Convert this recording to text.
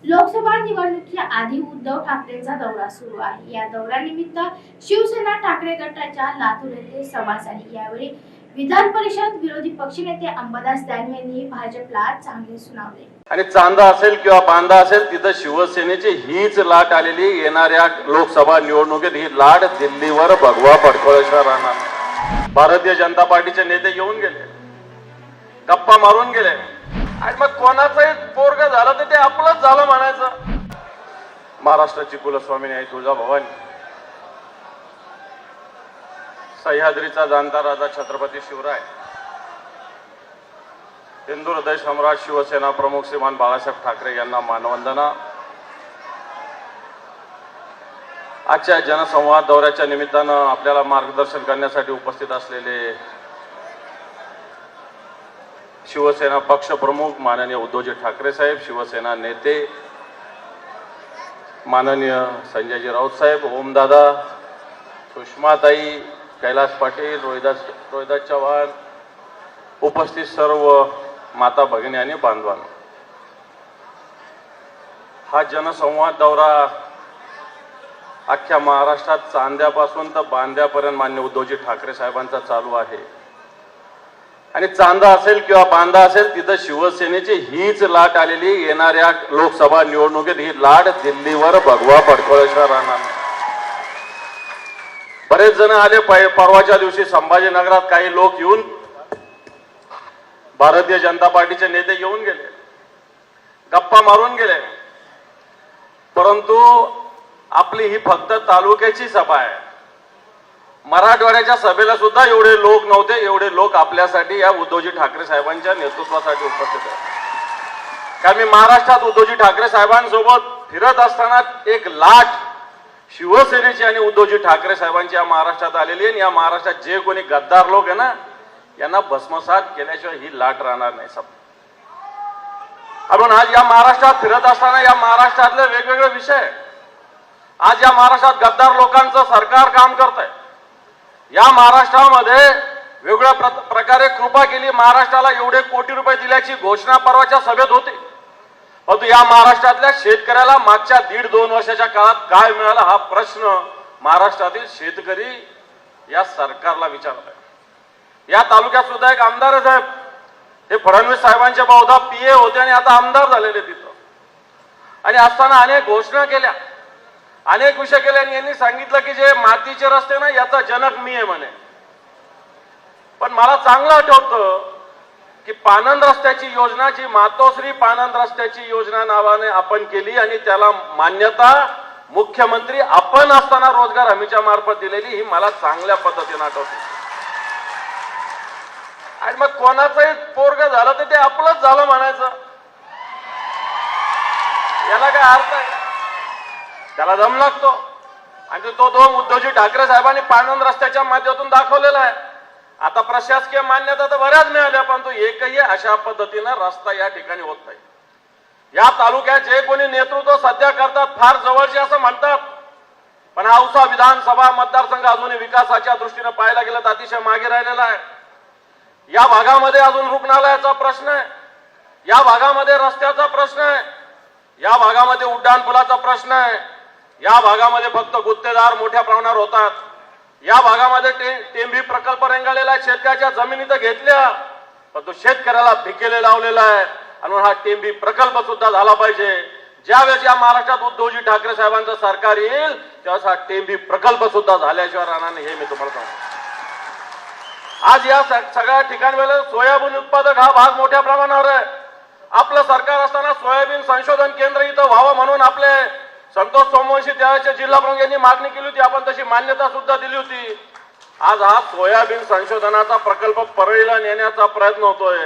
लोकसभा निवडणुकीच्या आधी उद्धव ठाकरेंचा दौरा सुरू आहे। या दौऱ्यानिमित्त शिवसेना ठाकरे गटाच्या लातूर येथे सभा झाली। यावेळी विधान परिषद विरोधी पक्षनेते अंबादास दानवे यांनी भाजपला चांगले सुनावले। आणि चांदा असेल किंवा बांदा असेल तिथं शिवसेनेची हीच लाट आलेली। येणाऱ्या लोकसभा निवडणुकीत ही लाट दिल्लीवर भगवा फडकवल्याशिवाय राहणार नाही। भारतीय जनता पार्टीचे नेते येऊन गेले, गप्पा मारून गेले आणि मग कोणाचंही पोरग झालं तर ते आपलंच झालं म्हणायचं। महाराष्ट्राची कुलस्वामिनी आई तुळजाभवानी, सह्याद्रीचा जाणता राजा छत्रपती शिवराय, हिंदू हृदय सम्राट शिवसेना प्रमुख श्रीमान बाळासाहेब ठाकरे यांना मानवंदना। आजच्या जनसंवाद दौऱ्याच्या निमित्तानं आपल्याला मार्गदर्शन करण्यासाठी उपस्थित असलेले शिवसेना पक्ष प्रमुख माननीय उद्धवजी ठाकरे साहेब, शिवसेना नेते माननीय संजयजी राऊत साहेब, ओमदादा, सुषमाताई, कैलास पाटील, रोहिदास चव्हाण, उपस्थित सर्व माता भगिनी आणि बांधवांनो, हा जनसंवाद दौरा अख्ख्या महाराष्ट्रात चांद्यापासून तर बांद्यापर्यंत माननीय उद्धवजी ठाकरे साहेबांचा चालू आहे। आणि चांदा असेल किंवा बांदा असेल तिथं शिवसेनेची हीच लाट आलेली। येणाऱ्या लोकसभा निवडणुकीत ही लाट दिल्लीवर भगवा फडकवल्याशिवाय राहणार नाही। बरेच जण आले परवाच्या दिवशी संभाजीनगरात काही लोक येऊन, भारतीय जनता पार्टीचे नेते येऊन गेले, गप्पा मारून गेले, परंतु आपली ही फक्त तालुक्याची सभा आहे। मराठवाड्याच्या सभेला सुद्धा एवढे लोक नव्हते। एवढे लोक आपल्यासाठी या उद्धवजी ठाकरे साहेबांच्या नेतृत्वासाठी उपस्थित आहेत। कारण मी महाराष्ट्रात उद्धवजी ठाकरे साहेबांसोबत फिरत असताना एक लाट शिवसेनेची आणि उद्धवजी ठाकरे साहेबांची या महाराष्ट्रात आलेली आहे। या महाराष्ट्रात जे कोणी गद्दार लोक आहे ना, यांना भस्मसात केल्याशिवाय ही लाट राहणार नाही। सब आपण आज या महाराष्ट्रात फिरत असताना या महाराष्ट्रातले वेगवेगळे विषय, आज या महाराष्ट्रात गद्दार लोकांचं सरकार काम करत आहे। या महाराष्ट्रामध्ये वेगळ्या प्रकारे कृपा केली, महाराष्ट्राला एवढे कोटी रुपये दिल्याची घोषणा परवाच्या सभेत होती, परंतु या महाराष्ट्रातल्या शेतकऱ्याला मागच्या 1.5-2 वर्षाच्या काळात काय मिळालं हा प्रश्न महाराष्ट्रातील शेतकरी या सरकारला विचारत आहे। या तालुक्यात सुद्धा एक आमदार आहे साहेब, हे फडणवीस साहेबांचे बहुधा पीए होते आणि आता आमदार झालेले तिथं, आणि असताना अनेक घोषणा केल्या, अनेक विषय केले आणि यांनी सांगितलं की जे मातीचे रस्ते ना याचा जनक मी आहे म्हणे। पण मला चांगलं आठवतं की पानंद रस्त्याची योजना, जी मातोश्री पानंद रस्त्याची योजना नावाने आपण केली आणि त्याला मान्यता मुख्यमंत्री आपण असताना रोजगार हमीच्या मार्फत दिलेली, ही मला चांगल्या पद्धतीने आठवते। आणि मग कोणाचंही पोरग झालं तर ते आपलंच झालं म्हणायचं, याला काय अर्थ आहे? त्याला दम लागतो। आणि तो दोन उद्धवजी ठाकरे साहेबांनी पानंद रस्त्याच्या माध्यमातून दाखवलेला आहे। आता प्रशासकीय मान्यता तर बऱ्याच मिळाल्या, परंतु एकही अशा पद्धतीनं रस्ता या ठिकाणी होत नाही। या तालुक्यात जे कोणी नेतृत्व सध्या करतात फार जवळचे असं म्हणतात, पण औसा विधानसभा मतदारसंघ अजूनही विकासाच्या दृष्टीने पाहायला गेलं तर अतिशय मागे राहिलेला आहे। या भागामध्ये अजून रुग्णालयाचा प्रश्न आहे, या भागामध्ये रस्त्याचा प्रश्न आहे, या भागामध्ये उड्डाणपुलाचा प्रश्न आहे, या भागामध्ये फक्त गुत्तेदार मोठ्या प्रमाणावर होतात, या भागामध्ये टेंभी प्रकल्प रेंगाळलेला आहे, शेतकऱ्याच्या जमिनी तर घेतल्या पण तो शेतकऱ्याला भिकेले लावलेला आहे। आणि हा टेंभी प्रकल्प सुद्धा झाला पाहिजे। ज्यावेळेस या महाराष्ट्रात उद्धवजी ठाकरे साहेबांचं सरकार येईल त्यावेळेस हा टेंभी प्रकल्प सुद्धा झाल्याशिवाय राहणार नाही, हे मी तुम्हाला सांगतो। आज या सगळ्या ठिकाणी सोयाबीन उत्पादक हा भाग मोठ्या प्रमाणावर आहे। आपलं सरकार असताना सोयाबीन संशोधन केंद्र इथं व्हावं म्हणून आपले संतोष सोमवंशी त्यावेळेचे जिल्हा प्रमुख यांनी मागणी केली होती, आपण तशी मान्यता सुद्धा दिली होती। आज हा सोयाबीन संशोधनाचा प्रकल्प परळीला नेण्याचा प्रयत्न होतोय।